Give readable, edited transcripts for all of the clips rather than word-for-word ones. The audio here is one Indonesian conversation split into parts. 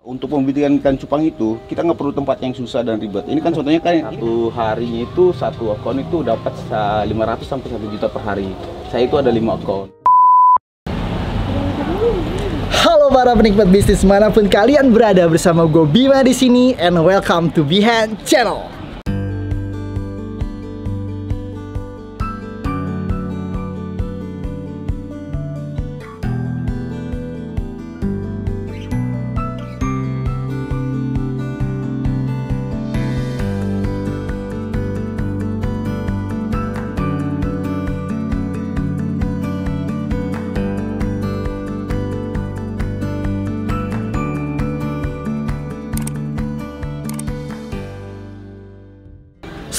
Untuk pembudidayaan ikan cupang itu kita nggak perlu tempat yang susah dan ribet. Ini kan contohnya kan satu harinya itu satu akun itu dapat 500 sampai 1 juta per hari. Saya itu ada 5 akun. Halo para penikmat bisnis manapun kalian berada, bersama gue Bima di sini, and welcome to Behind Channel.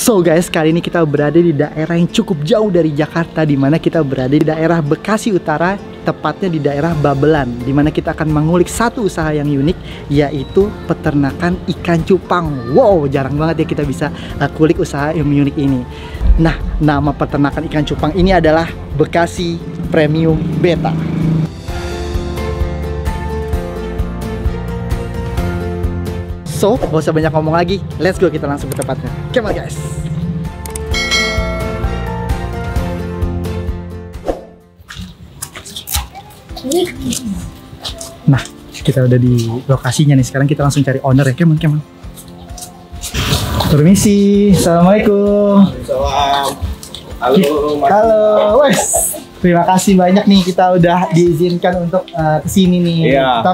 So guys, kali ini kita berada di daerah yang cukup jauh dari Jakarta, di mana kita berada di daerah Bekasi Utara, tepatnya di daerah Babelan, di mana kita akan mengulik satu usaha yang unik, yaitu peternakan ikan cupang. Wow, jarang banget ya kita bisa kulik usaha yang unik ini. Nah, nama peternakan ikan cupang ini adalah Bekasi Premium Beta. So, gak usah banyak ngomong lagi, let's go, kita langsung ke tempatnya. Come on guys. Nah, kita udah di lokasinya nih. Sekarang kita langsung cari owner ya. Come on. Permisi, assalamualaikum. Halo, wes. Terima kasih banyak nih, kita udah diizinkan untuk kesini nih. Iya.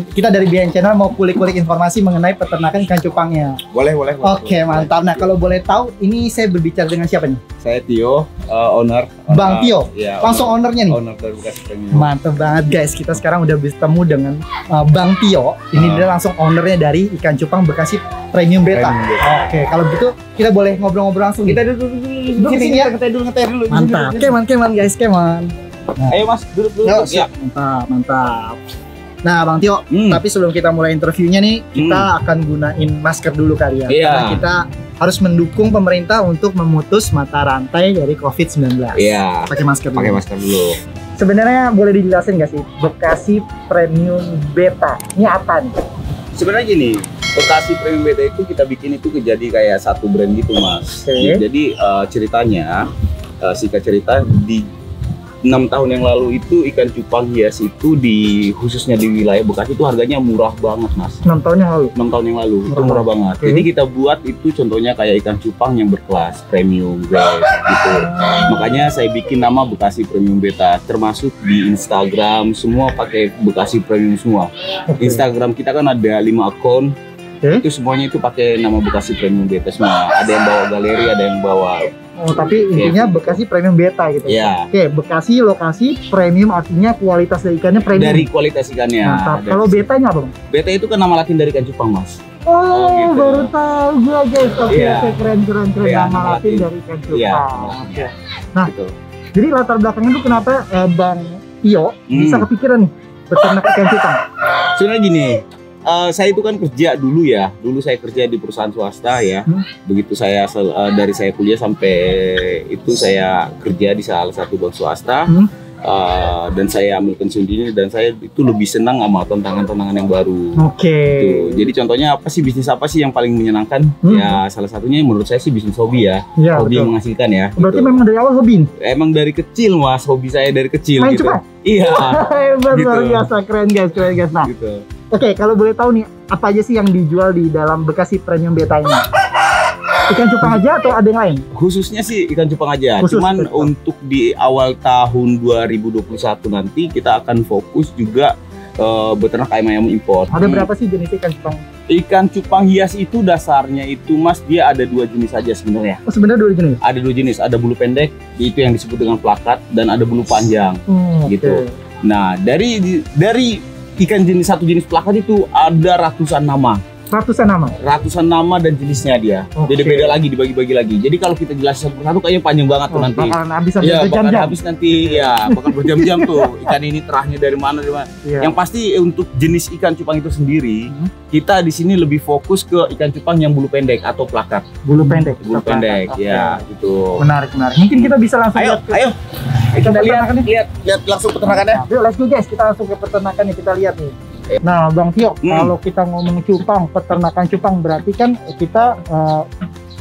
Kita dari Behind Channel mau kulik-kulik informasi mengenai peternakan ikan cupangnya. Boleh. Oke, mantap. Nah, kalau boleh tahu, ini saya berbicara dengan siapa nih? Saya Tio, owner. Bang Tio? Iya, langsung ownernya nih? Owner dari Bekasi Premium. Mantap banget guys, kita sekarang udah bertemu dengan Bang Tio. Ini dia langsung ownernya dari ikan cupang Bekasi Premium Beta. Oke, kalau gitu kita boleh ngobrol-ngobrol langsung. Kita duduk sini ya. Ngeteh dulu. Mantap. Keman guys, keman. Nah. Ayo mas, duduk. Ya. Mantap. Nah Bang Tio, tapi sebelum kita mulai interviewnya nih, kita akan gunain masker dulu kali ya. Iya. Karena kita harus mendukung pemerintah untuk memutus mata rantai dari COVID-19. Iya. Pakai masker dulu. Pakai masker dulu. Sebenarnya boleh dijelasin nggak sih Bekasi Premium Beta ini apa nih? Sebenarnya gini, Bekasi Premium Beta itu kita bikin itu jadi kayak satu brand gitu mas. Oke. Jadi ceritanya, singkat cerita, di 6 tahun yang lalu itu ikan cupang hias itu khususnya di wilayah Bekasi itu harganya murah banget mas. 6 tahun yang lalu? 6 tahun yang lalu, itu murah banget. Okay. Jadi kita buat itu contohnya kayak ikan cupang yang berkelas premium guys gitu. Makanya saya bikin nama Bekasi Premium Beta, termasuk di Instagram semua pakai Bekasi Premium semua. Okay. Instagram kita kan ada 5 akun. Okay. Itu semuanya itu pakai nama Bekasi Premium Beta semua. Ada yang bawa galeri, ada yang bawa. Oh, tapi intinya Bekasi Premium Beta gitu. Iya. Oke, Bekasi lokasi premium artinya kualitas dari ikannya premium. Dari kualitas ikannya. Mantap. Kalau betanya apa bang? Beta itu kan nama latin dari ikan cupang mas. Oh, gitu. baru tahu gue guys. Oke, Iya. keren. Iya, Nama latin dari ikan cupang. Iya. Oke. Nah, Gitu. jadi latar belakangnya itu kenapa Bang Tio bisa kepikiran nih peternak ikan cupang? Sebenarnya gini, saya itu kan kerja dulu ya. Dulu saya kerja di perusahaan swasta ya. Begitu saya dari saya kuliah sampai itu saya kerja di salah satu bank swasta. Dan saya ambil pensiun dini, dan saya itu lebih senang sama tantangan-tantangan yang baru. Oke. Gitu. Jadi contohnya apa sih, bisnis apa sih yang paling menyenangkan? Ya salah satunya menurut saya sih bisnis hobi ya. Iya, Hobi yang betul. menghasilkan ya. Berarti gitu. memang dari awal hobi nih? Emang dari kecil mas, hobi saya dari kecil Main gitu. cupang? Iya. Hebat, Gitu. luar biasa, keren guys. Nah, Gitu. oke, kalau boleh tahu nih, apa aja sih yang dijual di dalam Bekasi Premium Beta ini? Ikan cupang aja atau ada yang lain? Khususnya sih ikan cupang aja. Khusus Cuman ikan cupang. untuk di awal tahun 2021 nanti kita akan fokus juga beternak ayam impor. Ada berapa sih jenis ikan cupang? Ikan cupang hias itu dasarnya itu mas, dia ada 2 jenis aja sebenarnya. Oh, sebenarnya 2 jenis? Ada 2 jenis, ada bulu pendek itu yang disebut dengan plakat, dan ada bulu panjang gitu. Nah dari ikan jenis satu jenis plakat itu ada ratusan nama. Ratusan nama dan jenisnya dia. Oke. Beda-beda lagi, dibagi-bagi lagi. Jadi kalau kita jelasin satu persatu kayaknya panjang banget tuh nanti. Bakalan habis Iya, bakal berjam-jam. habis nanti ya, bakal berjam-jam tuh. Ikan ini terahnya dari mana. Iya. Yang pasti untuk jenis ikan cupang itu sendiri, kita di sini lebih fokus ke ikan cupang yang bulu pendek atau plakat. Bulu pendek. Oke. Ya, gitu. Menarik. Mungkin kita bisa langsung Ayo, lihat ke- ayo. Kita lihat langsung peternakannya. Yuk, let's go guys, kita langsung ke peternakannya, kita lihat nih. Nah, Bang Tio, kalau kita ngomong cupang, peternakan cupang berarti kan kita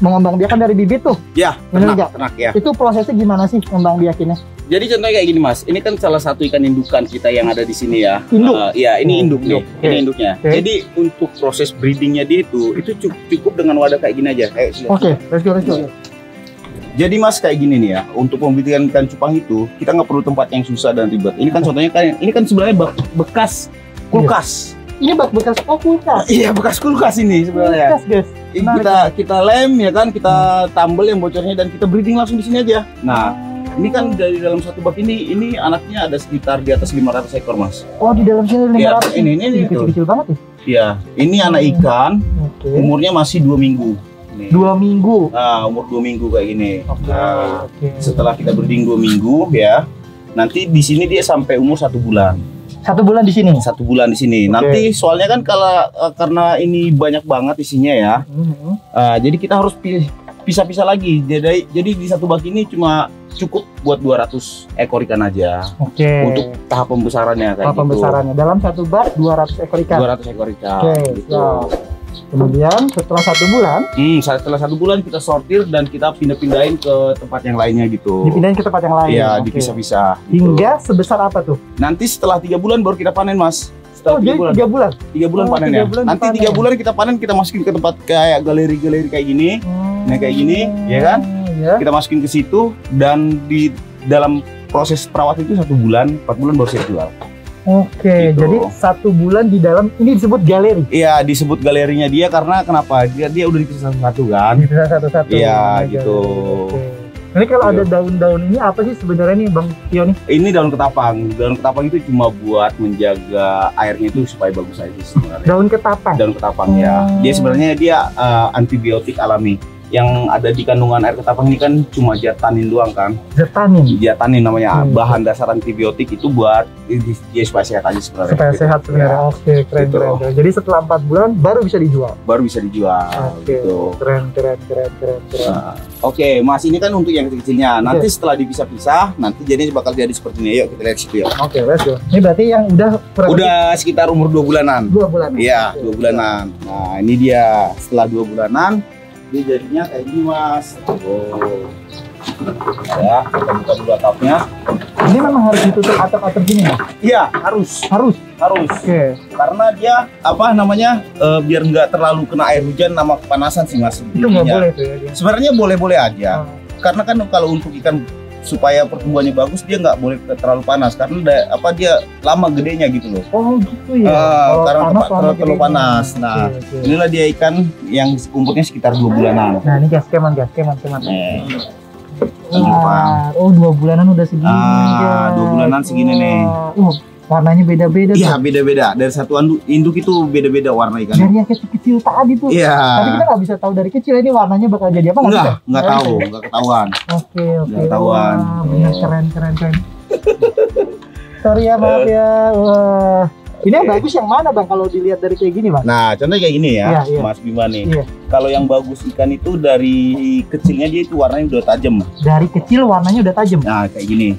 mengembang biakan dari bibit tuh. Ya, ternak ya. Itu prosesnya gimana sih ngembang biakinnya? Jadi contohnya kayak gini Mas, ini kan salah satu ikan indukan kita yang ada di sini ya. Induk? Ya, ini induk nih, ini induknya. Okay. Jadi untuk proses breedingnya dia itu cukup dengan wadah kayak gini aja. Oke, let's go. Jadi Mas kayak gini nih ya, untuk pembibitan ikan cupang itu kita nggak perlu tempat yang susah dan ribet. Ini kan contohnya kan, ini kan sebenarnya bekas kulkas. Ini bekas kulkas. Iya, bekas kulkas ini sebenarnya. Kulkas, guys. Kita lem ya kan, kita tambel yang bocornya dan kita breeding langsung di sini aja. Nah, ini kan dari dalam satu bak ini anaknya ada sekitar di atas 500 ekor Mas. Oh, di dalam sini 500. Ya, ini kecil-kecil banget ya. Iya, ini anak ikan. Umurnya masih 2 minggu. Nih. 2 minggu. Nah, umur 2 minggu kayak gini. Setelah kita breeding 2 minggu ya, nanti di sini dia sampai umur 1 bulan. 1 bulan di sini. 1 bulan di sini. Nanti soalnya kan karena ini banyak banget isinya ya. Jadi kita harus pisah-pisah lagi. Jadi di satu bak ini cuma cukup buat 200 ekor ikan aja. Untuk tahap pembesarannya kayak tahap pembesarannya dalam satu bak 200 ekor ikan. 200 ekor ikan. Gitu. Kemudian setelah 1 bulan, setelah 1 bulan kita sortir dan kita pindahin ke tempat yang lainnya gitu. Dipindahin ke tempat yang lain. Iya, dipisah-pisah. Hingga sebesar apa tuh? Nanti setelah 3 bulan baru kita panen, Mas. Setelah 3 bulan. 3 bulan panennya. Nanti 3 bulan kita panen, kita masukin ke tempat kayak galeri-galeri kayak gini. Nah, kayak gini, ya kan? Kita masukin ke situ dan di dalam proses perawatan itu 1 bulan, 4 bulan baru saya jual. Gitu. Jadi 1 bulan di dalam ini disebut galeri. Iya, disebut galerinya dia karena kenapa? Dia udah dipisah satu-satu kan? Dipisah satu-satu. Iya, gitu. Ini kalau ada daun-daun ini apa sih sebenarnya nih Bang Tio nih? Ini daun ketapang. Daun ketapang itu cuma buat menjaga airnya itu supaya bagus aja sebenarnya. Daun ketapang. Daun ketapang ya. Dia sebenarnya antibiotik alami. Yang ada di kandungan air ketapang ini kan cuma jatanin doang kan. Jatanin namanya. Bahan dasar antibiotik itu buat dia supaya sehat aja sebenarnya. Supaya sehat sebenarnya. Oke, keren. Jadi setelah 4 bulan baru bisa dijual. Gitu. Keren. Nah, Oke, Mas, ini kan untuk yang kecil-kecilnya. Nanti setelah dipisah-pisah, nanti jadinya bakal jadi seperti ini. Yuk kita lihat situ ya. Oke, let's go. Ini berarti yang udah sekitar umur 2 bulanan. 2 bulanan. Iya, 2 bulanan. Nah, ini dia setelah 2 bulanan. Dia jadinya kayak gini, Mas. Ya, kita buka dulu atapnya. Ini memang harus ditutup atap-atap gini ya? Iya, harus. Oke. Karena dia biar nggak terlalu kena air hujan sama kepanasan sih, Mas. Itu nggak boleh tuh ya? Sebenarnya boleh-boleh aja. Karena kan kalau untuk ikan supaya pertumbuhannya bagus dia nggak boleh terlalu panas karena dia lama gedenya gitu loh. Oh gitu ya. Karena terlalu panas. Nah, inilah dia ikan yang umurnya sekitar 2 bulanan. Nah, ini gas keman. Oh, 2 bulanan udah segini. 2 bulanan segini nih. Warnanya beda-beda. Iya, beda-beda. Dari satu induk itu beda-beda warna ikan. Dari yang kecil-kecil tadi tuh. Iya. Tapi kita nggak bisa tahu dari kecil ini warnanya bakal jadi apa? Nggak tahu, nggak ketahuan. Oke. Nggak ketahuan. Bener, keren. Sorry ya, maaf ya. Wah. Ini yang bagus yang mana Bang kalau dilihat dari kayak gini Bang? Nah, contohnya kayak gini ya, iya. Mas Bima nih. Iya. Kalau yang bagus ikan itu dari kecilnya dia itu warnanya udah tajam. Dari kecil warnanya udah tajam. Nah, kayak gini.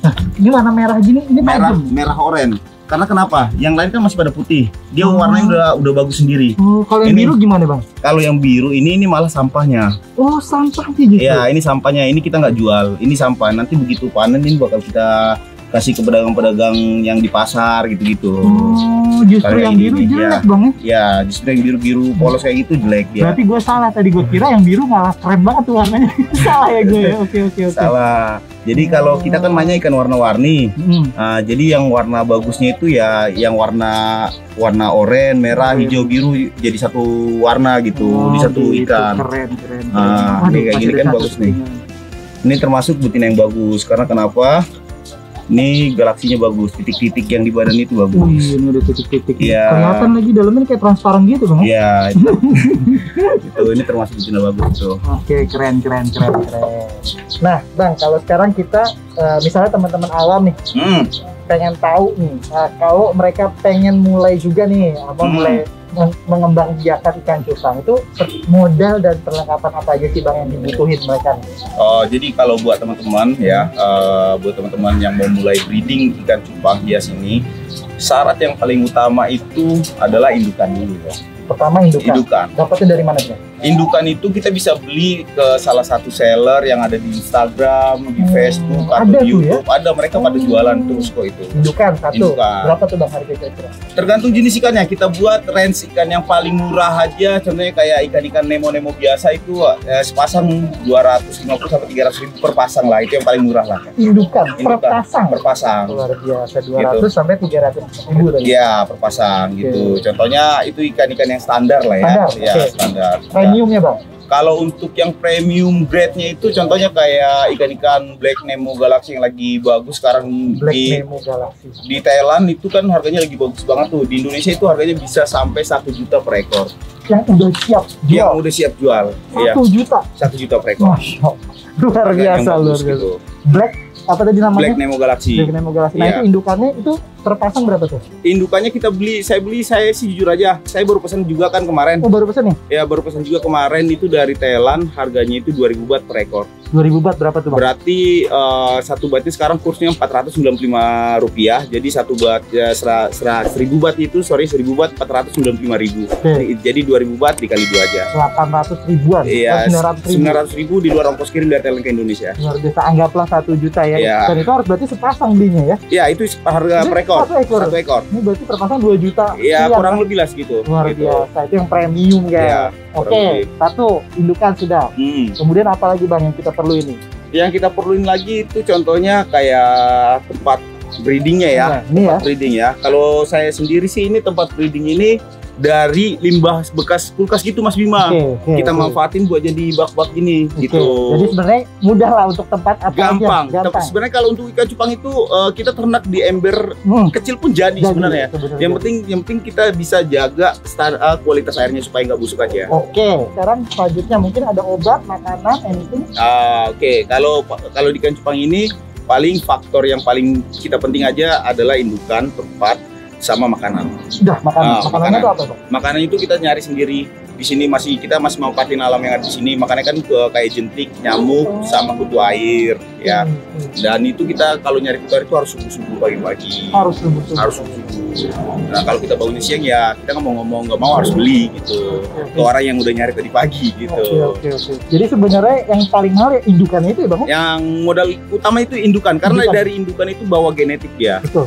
Nah, ini warna merah gini, ini merah oranye. Karena kenapa? Yang lain kan masih pada putih. Dia warnanya udah bagus sendiri. Oh, kalau yang biru gimana Bang? Kalau yang biru ini malah sampahnya. Oh, sampahnya gitu. Ya, ini sampahnya. Ini kita nggak jual. Ini sampah. Nanti begitu panen ini bakal kita kasih ke pedagang-pedagang yang di pasar gitu-gitu. Oh, justru yang biru jelek Bang ya? Ya, justru yang biru-biru polos kayak gitu jelek dia. Berarti gue salah tadi, gue kira yang biru malah keren banget tuh warnanya. Salah ya gue ya. Oke. Salah. Jadi kalau kita kan mainnya ikan warna-warni. Jadi yang warna bagusnya itu ya yang warna oranye, merah, hijau, biru jadi satu warna gitu di satu ikan. Keren. Ini kayak gini kan bagus nih. Ini termasuk betina yang bagus karena kenapa? Ini galaksinya bagus, titik-titik yang di badan itu bagus. Ini ada titik-titik. Ya. Kelihatan lagi dalamnya kayak transparan gitu Bang. Iya. Itu ini termasuk betina bagus tuh. Oke, keren. Nah, Bang, kalau sekarang kita misalnya teman-teman awam nih. pengen tahu nih, kalau mereka pengen mulai juga nih, mulai mengembang biakan ikan cupang itu modal dan perlengkapan apa aja sih Bang yang dibutuhin mereka nih? Jadi kalau buat teman-teman ya, buat teman-teman yang mau mulai breeding ikan cupang hias ini, syarat yang paling utama itu adalah indukan dulu ya. Pertama indukan. Dapatnya dari mana sih? Indukan itu kita bisa beli ke salah satu seller yang ada di Instagram, di Facebook, atau ada di YouTube. Ya? Ada, mereka pada jualan terus kok itu. Indukan satu. Indukan. Berapa tuh Bang harga kira-kira? Tergantung jenis ikannya. Kita buat range ikan yang paling murah aja. Contohnya kayak ikan-ikan Nemo biasa itu sepasang 250 sampai 300 ribu per pasang lah. Itu yang paling murah lah. Indukan per pasang? Per pasang. Luar biasa, 200 gitu. Sampai 300 ribu tadi? Iya, per pasang gitu. Contohnya itu ikan-ikan yang standar lah ya. Standar? Ya, standar. Premiumnya Bang? Kalau untuk yang premium grade-nya itu contohnya kayak ikan-ikan Black Nemo Galaxy yang lagi bagus sekarang Nemo Galaxy. Di Thailand itu kan harganya lagi bagus banget tuh. Di Indonesia itu harganya bisa sampai 1 juta per ekor. Yang udah siap jual? Yang udah siap jual. 1 juta? 1 juta per ekor. Luar biasa, luar biasa. Gitu. Black apa tadi namanya? Black Nemo Galaxy. Black Nemo Galaxy. Nah, itu indukannya itu terpasang berapa tuh? Indukannya saya sih jujur aja, saya baru pesan juga kan kemarin. Oh, baru pesan nih? Ya, baru pesan juga kemarin itu dari Thailand, harganya itu 2.000 baht per ekor. 2.000 baht berapa tuh Bang? Berarti satu batnya sekarang kursnya Rp495, jadi satu bat ya 1.000 baht itu, 1.000 baht 495.000. Jadi 2.000 baht dikali 2 aja. 800 ribuan. Iya, 900 ribu di luar ongkos kirim dari Thailand ke Indonesia. Luar biasa, anggaplah 1 juta ya. Dan itu harus berarti sepasang belinya ya? Iya, itu harga per ekor. Satu ekor. Ini berarti terpasang 2 juta. Iya, kurang lebih lah segitu. Luar biasa, itu yang premium guys. Oke, satu indukan sudah. Kemudian apa lagi Bang yang kita perlu ini? Yang kita perluin lagi itu contohnya kayak tempat breedingnya ya. Tempat breeding ya. Kalau saya sendiri sih ini tempat breeding ini dari limbah bekas kulkas gitu Mas Bima. Kita manfaatin buat jadi bak-bak gini gitu. Jadi sebenarnya mudah lah untuk tempat apa gampang. Aja. Gampang. Sebenarnya kalau untuk ikan cupang itu kita ternak di ember kecil pun jadi sebenarnya. Yang penting kita bisa jaga kualitas airnya supaya nggak busuk aja. Oke. Sekarang selanjutnya mungkin ada obat, makanan, anything. Oke. Kalau di ikan cupang ini paling faktor yang paling kita penting aja adalah indukan, tempat, sama makanan. Sudah, makanannya itu apa Bang? Makanan itu kita nyari sendiri. Di sini kita masih manfaatin alam yang ada di sini. Makanya kan kayak jentik, nyamuk, sama kutu air, ya. Dan itu kita kalau nyari kutu air itu harus subuh-subuh pagi-pagi. Harus subuh-subuh. Nah kalau kita bangun siang ya kita nggak mau harus beli gitu. Ke orang yang udah nyari tadi pagi gitu. Oke. Jadi sebenarnya yang paling mahal ya indukannya itu ya Bang? Yang modal utama itu indukan. Karena dari indukan itu bawa genetik ya. Betul.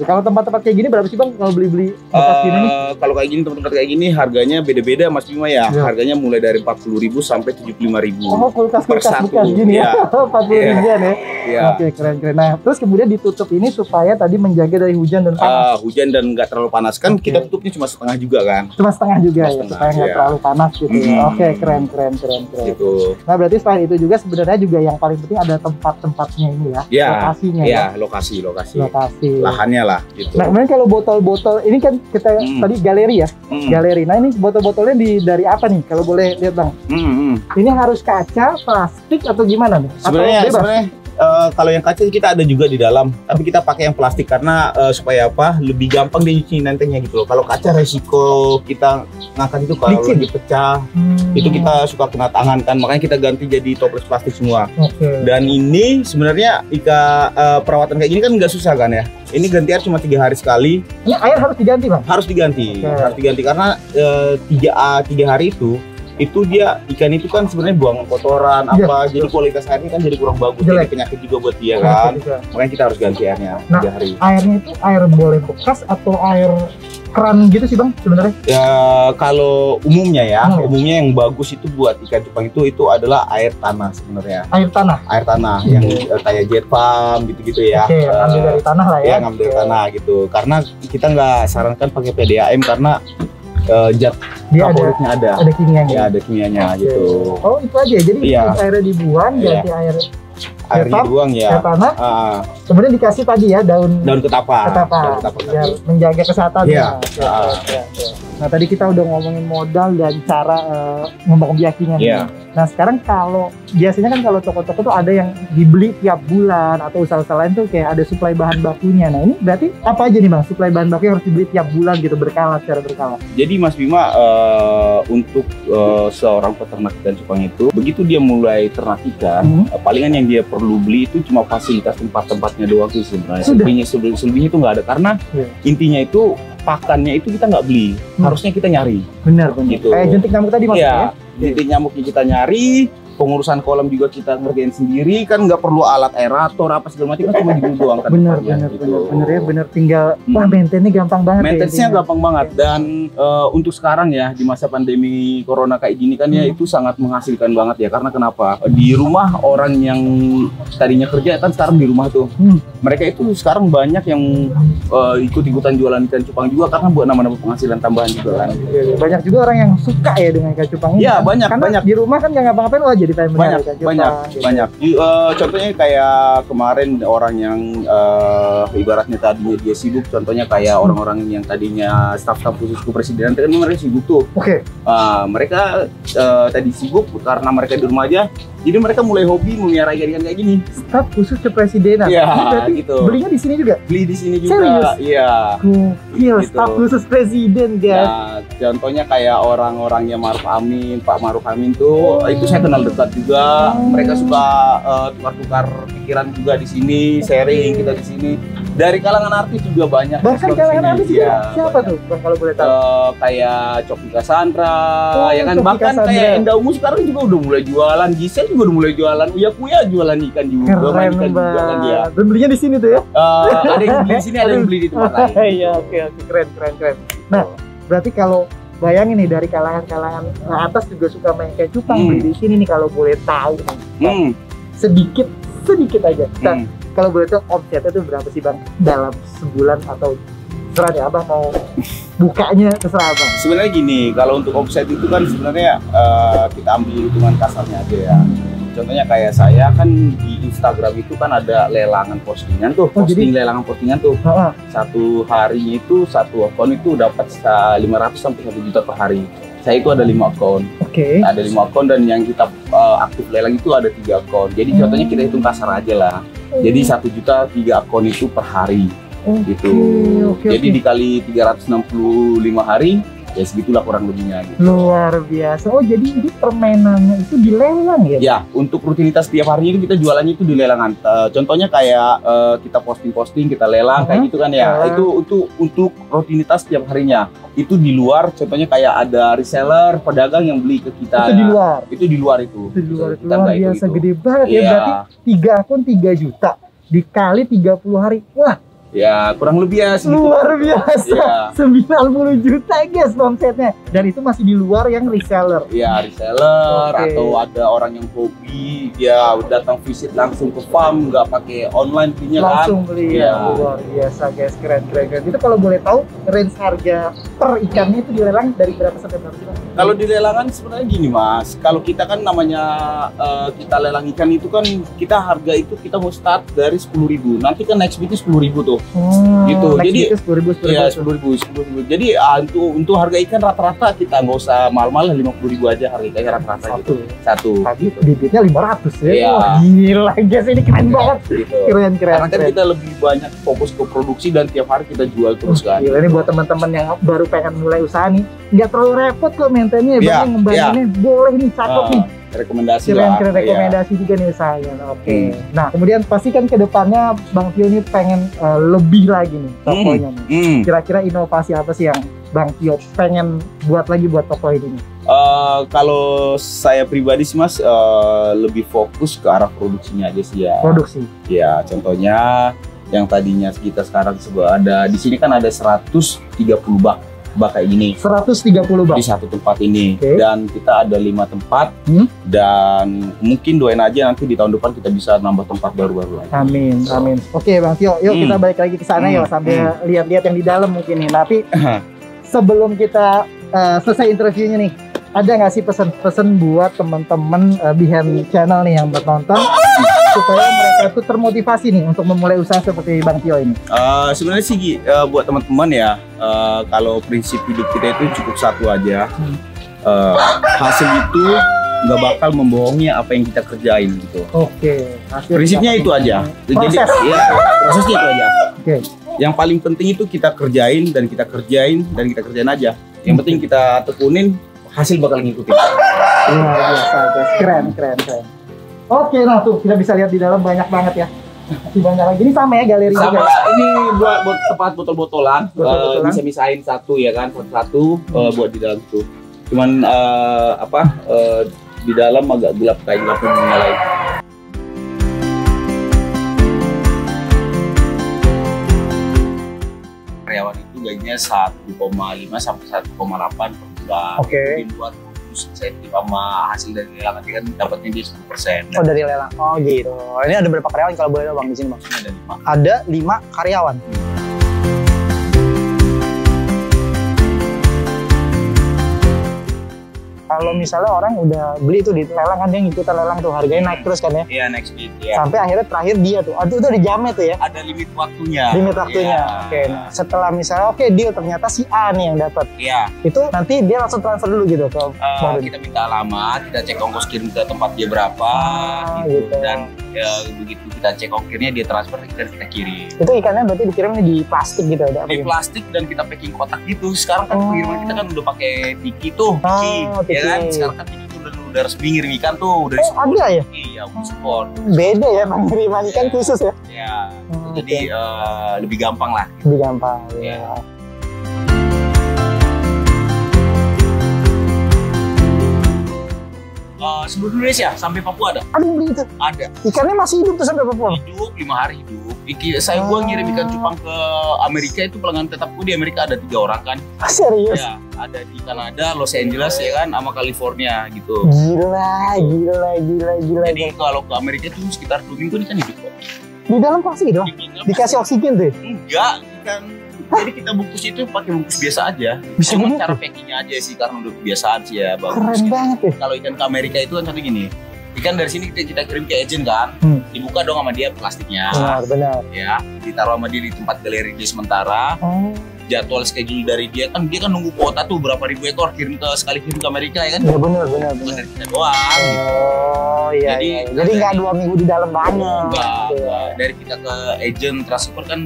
Kalau tempat-tempat kayak gini berapa sih Bang kalau beli bekas gini nih? Kalau kayak gini tempat-tempat kayak gini harganya beda-beda Mas Bima ya. Harganya mulai dari 40.000 sampai 75.000. Oh, kulkas bekas gini ya. 40.000-an ya. Oke, keren. Nah, terus kemudian ditutup ini supaya tadi menjaga dari hujan dan panas. Hujan dan nggak terlalu panas kan kita tutupnya cuma setengah juga kan. Cuma setengah juga ya, supaya nggak terlalu panas gitu ya. Oke, keren. Gitu. Nah, berarti selain itu juga sebenarnya juga yang paling penting ada tempat-tempatnya ini ya. Lokasinya ya. Lokasi. Lahannya lah gitu. Nah, kemudian kalau botol-botol ini kan kita tadi galeri ya. Galeri. Nah, ini botol-botolnya dari apa nih? Kalau boleh lihat Bang. Ini harus kaca, plastik atau gimana nih? Sebenarnya kalau yang kaca kita ada juga di dalam, tapi kita pakai yang plastik karena supaya apa? Lebih gampang dia nyuci nantinya gitu loh. Kalau kaca resiko kita ngangkat itu kalau lagi pecah, itu kita suka kena tangan kan, makanya kita ganti jadi toples plastik semua. Dan ini sebenarnya perawatan kayak gini kan nggak susah kan ya. Ini ganti air cuma 3 hari sekali. Ini air harus diganti Bang? Harus diganti, karena 3 hari itu dia ikan itu kan sebenarnya buang kotoran jadi kualitas airnya kan jadi kurang bagus, jadi penyakit juga buat dia kan. Makanya kita harus ganti airnya 3 hari. Airnya itu air boleh bekas atau air keran gitu sih Bang sebenarnya? Ya kalau umumnya umumnya yang bagus itu buat ikan cupang itu adalah air tanah sebenarnya. Air tanah yang kayak jet farm gitu-gitu ya. Ngambil dari tanah lah ya. Ngambil dari tanah gitu. Karena kita nggak sarankan pakai PDAM karena zat favoritnya ada kimianya. Ya, ada kimianya gitu. Oh, itu aja. Jadi airnya dibuang, ganti airnya dibuang ya. Air tanah. Kemudian dikasih tadi ya daun ketapang. Biar menjaga kesehatan. Nah tadi kita udah ngomongin modal dan cara ngembang biakinya. Iya. Nah sekarang kalau biasanya kan kalau toko-toko tuh ada yang dibeli tiap bulan atau usaha-usaha lain tuh kayak ada suplai bahan bakunya. Nah ini berarti apa aja nih Bang suplai bahan baku yang harus dibeli tiap bulan gitu berkala secara berkala? Jadi Mas Bima untuk seorang peternak ikan cupang itu begitu dia mulai ternak ikan, palingan yang dia perlu beli itu cuma fasilitas tempat-tempatnya doang sih sebenarnya. Selebihnya itu nggak ada karena intinya itu pakannya itu kita nggak beli, harusnya kita nyari. Benar Gitu. Kayak jentik nyamuk tadi maksudnya. Jentik nyamuknya kita nyari, pengurusan kolam juga kita ngerjain sendiri, kan nggak perlu alat aerator apa segala macam, kan cuma gitu doang kan. Bener tinggal maintainnya gampang banget. Maintenance-nya gampang banget dan untuk sekarang ya di masa pandemi corona kayak gini kan ya itu sangat menghasilkan banget ya, karena kenapa? Di rumah orang yang tadinya kerja kan sekarang di rumah tuh. Mereka itu sekarang banyak yang ikut-ikutan jualan ikan cupang juga karena buat nama-nama penghasilan tambahan juga kan. Banyak juga orang yang suka ya dengan ikan cupang ini. Iya, kan? banyak. Karena di rumah kan nggak ngapa-ngapain wah jadi pengen banyak ikan cupang, gitu. Contohnya kayak kemarin orang yang ibaratnya tadinya dia sibuk, contohnya kayak orang-orang yang tadinya staf-staf khusus kepresidenan kan mereka sibuk tuh. Mereka tadi sibuk karena mereka di rumah aja, jadi mereka mulai hobi memelihara ikan-ikan kayak gini. Staf khusus kepresidenan. Iya, berarti gitu. Belinya di sini juga? Beli di sini juga. Serius? Iya. Gokil, Gitu. staf khusus presiden guys. Nah, contohnya kayak orang-orangnya Maruf Amin, Pak Maruf Amin tuh, itu saya kenal dekat juga. Mereka suka tukar-tukar pikiran juga di sini, sharing kita di sini. Dari kalangan artis juga banyak. Bahkan kalangan artis juga. Siapa tuh Bang kalau boleh tahu? Kayak Coki Cassandra, ya kan, Coki bahkan Cassandra. kayak Endaumu sekarang juga udah mulai jualan, Giselle juga udah mulai jualan, Uya Kuya jualan ikan juga, Keren ikan juga kan dia. banget. Dan belinya di sini tuh ya? Ada yang beli di sini, ada yang beli di tempat lain. Iya, oke, keren. Nah, berarti kalau bayangin nih dari kalangan atas juga suka main ikan cupang, beli di sini nih kalau boleh tahu nih. Sedikit aja. Nah, kalau boleh tahu omsetnya tuh berapa sih Bang dalam sebulan atau terserah deh Abang mau bukanya terserah Abang. Sebenarnya gini, kalau untuk omset itu kan sebenarnya kita ambil hitungan kasarnya aja ya. Contohnya kayak saya kan di Instagram itu kan ada lelangan postingan tuh, lelangan postingan tuh. Satu harinya itu satu akun itu dapat 500 sampai 1 juta per hari. Saya itu ada 5 akun. Ada 5 akun dan yang kita aktif lelang itu ada 3 akun. Jadi contohnya kita hitung kasar aja lah. Jadi 1 juta 3 akun itu per hari. Gitu. Jadi dikali 365 hari, ya segitulah kurang lebihnya gitu. Luar biasa. Oh jadi ini permainannya itu dilelang ya? Ya, untuk rutinitas tiap harinya itu kita jualannya itu di lelangan. Contohnya kayak kita posting-posting, kita lelang kayak gitu kan ya. Itu untuk rutinitas tiap harinya. Itu di luar, contohnya kayak ada reseller, pedagang yang beli ke kita. Itu di luar? Itu di luar itu. Itu di luar, itu luar biasa gede banget ya. Berarti 3 akun 3 juta dikali 30 hari. Wah, ya kurang lebih ya segitu. Luar biasa. Ya. 90 juta guys omsetnya. Dan itu masih di luar yang reseller. Ya reseller atau ada orang yang hobi dia datang visit langsung ke farm, nggak pakai online punya kan. Langsung beli ya. Luar biasa guys, keren. Itu kalau boleh tahu range harga per ikannya itu dilelang dari berapa sampai berapa sih? Kalau di lelangan sebenarnya gini Mas, kalau kita kan namanya kita lelang ikan itu kan kita harga itu kita mau start dari 10.000. Nanti kan next bid 10.000 tuh. Gitu. Jadi 10.000. Ya, 10.000. Jadi untuk harga ikan rata-rata kita nggak usah mahal-mahal, 50.000 aja harga ikan rata-rata gitu. Satu. Tadi bibitnya 500 ya. Iya. Wah, gila guys, ini keren banget. Gitu. Keren. Karena kan kita lebih banyak fokus ke produksi dan tiap hari kita jual terus kan. Gila, ini buat teman-teman yang baru pengen mulai usaha nih, nggak terlalu repot kok maintainnya, Bang, ngembanginnya boleh nih, cakep nih. Rekomendasi keren rekomendasi juga nih saya. Nah kemudian pasti kan kedepannya Bang Tio ini pengen lebih lagi nih tokonya nih. Kira-kira inovasi apa sih yang Bang Tio pengen buat lagi buat toko ini nih? Kalau saya pribadi sih Mas lebih fokus ke arah produksinya aja sih ya. Produksi. Ya contohnya yang tadinya kita sekarang ada di sini kan ada 130 bak kayak gini. 130 bak di satu tempat ini. Dan kita ada 5 tempat dan mungkin doain aja nanti di tahun depan kita bisa nambah tempat baru-baru lagi. Amin. Oke Bang Tio, yuk kita balik lagi ke sana yuk sambil lihat-lihat yang di dalam mungkin nih. Tapi sebelum kita selesai interviewnya nih, ada nggak sih pesan-pesan buat teman-teman behind channel nih yang bertonton supaya mereka tuh termotivasi nih untuk memulai usaha seperti Bang Tio ini? Sebenarnya sih buat teman-teman ya, kalau prinsip hidup kita itu cukup satu aja. Hasil itu nggak bakal membohongi apa yang kita kerjain gitu. Oke. Prinsipnya itu aja. Jadi ya prosesnya itu aja. Oke. Yang paling penting itu kita kerjain dan kita kerjain dan kita kerjain aja. Yang penting kita tekunin, hasil bakal ngikutin. Luar biasa guys, keren. Oke, nah tuh kita bisa lihat di dalam banyak banget ya. Masih banyak lagi. Ini sama ya galeri Sama, juga. ini buat tempat botol-botolan. Botol-botolan. Bisa misahin satu ya kan, satu buat di dalam itu. Cuman di dalam agak gelap kayak lampu menyalain. Karyawan itu gajinya 1,5 sampai 1,8 per bulan. Oke. Jadi buat insentif sama hasil dari lelang nanti kan dapatnya dia 10%. Oh dari lelang. Oh gitu. Ini ada berapa karyawan kalau boleh tahu Bang di sini Bang? Ada 5. Ada 5 karyawan. Kalau misalnya orang udah beli tuh di lelang kan dia ngikutin lelang tuh harganya naik terus kan ya? Iya, next speed ya. Sampai akhirnya terakhir dia tuh. Itu udah dijamnya tuh ya? Ada limit waktunya. Limit waktunya. Ya. Oke. Nah, setelah misalnya deal ternyata si A nih yang dapat. Iya. Itu nanti dia langsung transfer dulu gitu ke Bang Dodi. Kita minta alamat, kita cek ongkos kirim ke tempat dia berapa, gitu. gitu. Dan begitu kita cek ongkirnya dia transfer dan kita kirim. Itu ikannya berarti dikirimnya di plastik gitu ada apa Di gitu? plastik dan kita packing kotak gitu. Sekarang kan pengiriman kita kan udah pakai tiki tuh, Tiki. ya kan? Sekarang kan tiki tuh udah resmi ngirim ikan tuh, udah Oh, ada ya? Iya, udah support. Beda ya pengiriman ikan khusus ya? Ya, Oh, jadi lebih gampang lah. Lebih gampang Iya. ya. Seluruh Indonesia sampai Papua ada. Aduh beli itu. Ada. Ikannya masih hidup tuh sampai Papua? Hidup 5 hari hidup. Gua ngirim ikan cupang ke Amerika itu pelanggan tetapku di Amerika ada 3 orang kan. Ah, serius? Ya, ada di Kanada, Los Angeles ya kan, sama California gitu. Gila. Jadi kalau ke Amerika itu sekitar 2 minggu ikan hidup kok. Di dalam plastik dong? Dikasih oksigen tuh? Enggak, ikan. Jadi kita bungkus itu pakai bungkus biasa aja. Bisa Cuma begitu? cara packingnya aja sih karena udah kebiasaan sih ya bagus. Keren banget ya. Kalau ikan ke Amerika itu kan satu gini. Ikan dari sini kita kirim ke agent kan, dibuka dong sama dia plastiknya. Benar. Ya, ditaruh sama dia di tempat galeri dia sementara. Oh, Jadwal schedule dari dia kan nunggu kuota tuh berapa ribu ekor kirim ke Amerika ya kan. iya benar. Bukan dari kita doang. Oh iya. Jadi nggak 2 minggu di dalam banget. Enggak. Iya. Dari kita ke agent transfer kan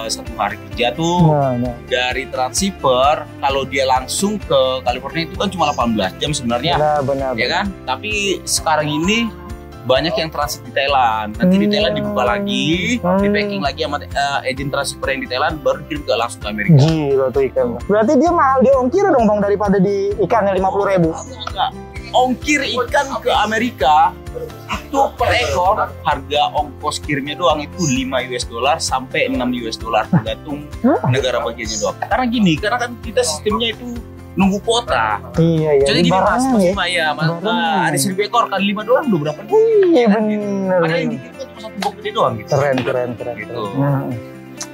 1 hari kerja tuh. Nah. Dari transfer kalau dia langsung ke California itu kan cuma 18 jam sebenarnya. Benar. Ya kan? Tapi sekarang ini banyak yang transit di Thailand. Nanti di Thailand dibuka lagi, di packing lagi sama agent transfer yang di Thailand, baru dikirim ke langsung ke Amerika. Gila tuh ikan. Berarti dia mahal, dia ongkir dong Bang daripada di ikannya 50.000. Enggak. Ongkir ikan ke Amerika itu per ekor harga ongkos kirimnya doang itu 5 US dollar sampai 6 US dollar tergantung negara bagiannya doang. Karena gini, karena kan kita sistemnya itu nunggu kuota. Iya. Jadi gini mas, ya. ya, Barangan. ada 1.000 ekor kali 5 dolar udah berapa? Iya Padahal benar. yang dikirim kan cuma 1 box gede doang gitu. Keren. Gitu.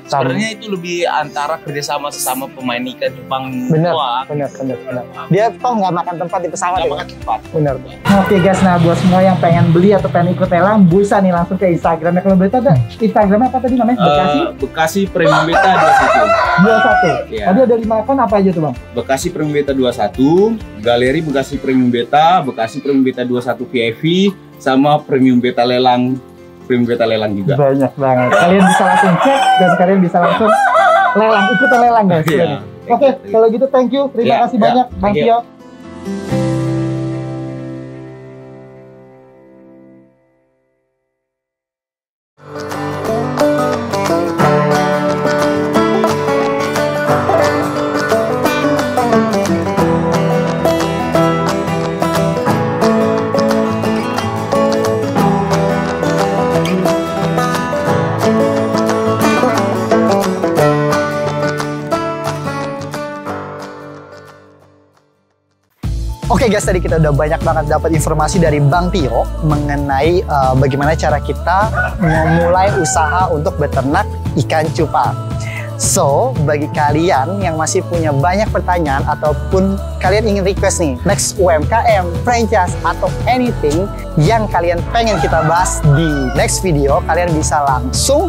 Sama. Sebenarnya itu lebih antara kerjasama sesama pemain ikan cupang Benar. doang. Dia toh nggak makan tempat di pesawat Nggak ya? makan cepat. Benar. Oke guys, nah buat semua yang pengen beli atau pengen ikut lelang bisa nih langsung ke Instagramnya. Kalau boleh tahu ada Instagramnya apa tadi namanya? Bekasi Premium Beta 21. 21. Iya. Tadi ada 5 akun apa aja tuh Bang? Bekasi Premium Beta 21, Galeri Bekasi Premium Beta, Bekasi Premium Beta 21 PIV, sama Premium Beta Lelang juga. Banyak banget. Kalian bisa langsung cek dan kalian bisa langsung lelang, ikutan lelang guys. Iya. Oke, kalau gitu thank you. Terima Iya, kasih iya. banyak Bang Thank you. Tio. Oke guys, tadi kita udah banyak banget dapat informasi dari Bang Tio mengenai bagaimana cara kita memulai usaha untuk beternak ikan cupang. So, bagi kalian yang masih punya banyak pertanyaan ataupun kalian ingin request nih, next UMKM, franchise, atau anything yang kalian pengen kita bahas di next video, kalian bisa langsung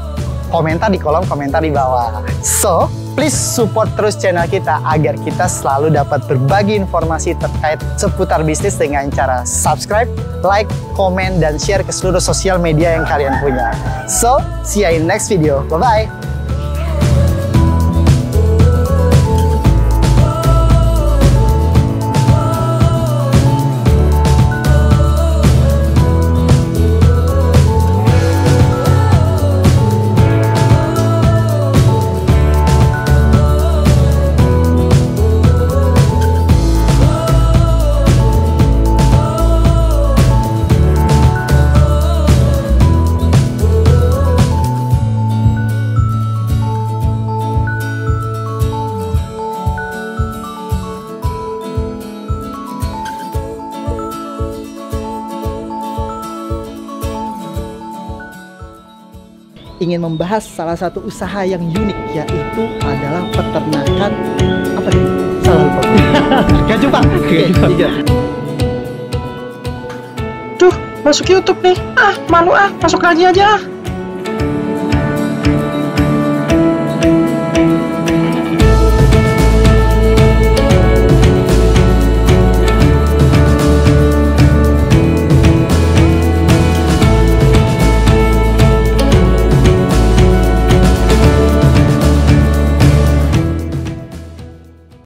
komentar di kolom komentar di bawah. So, please support terus channel kita agar kita selalu dapat berbagi informasi terkait seputar bisnis dengan cara subscribe, like, komen, dan share ke seluruh sosial media yang kalian punya. So, see you in next video. Bye-bye. Ingin membahas salah satu usaha yang unik, yaitu adalah peternakan apa nih? Salah lupa. Gajah Pak. Oke, Duh, masuk YouTube nih. Malu masuk lagi aja.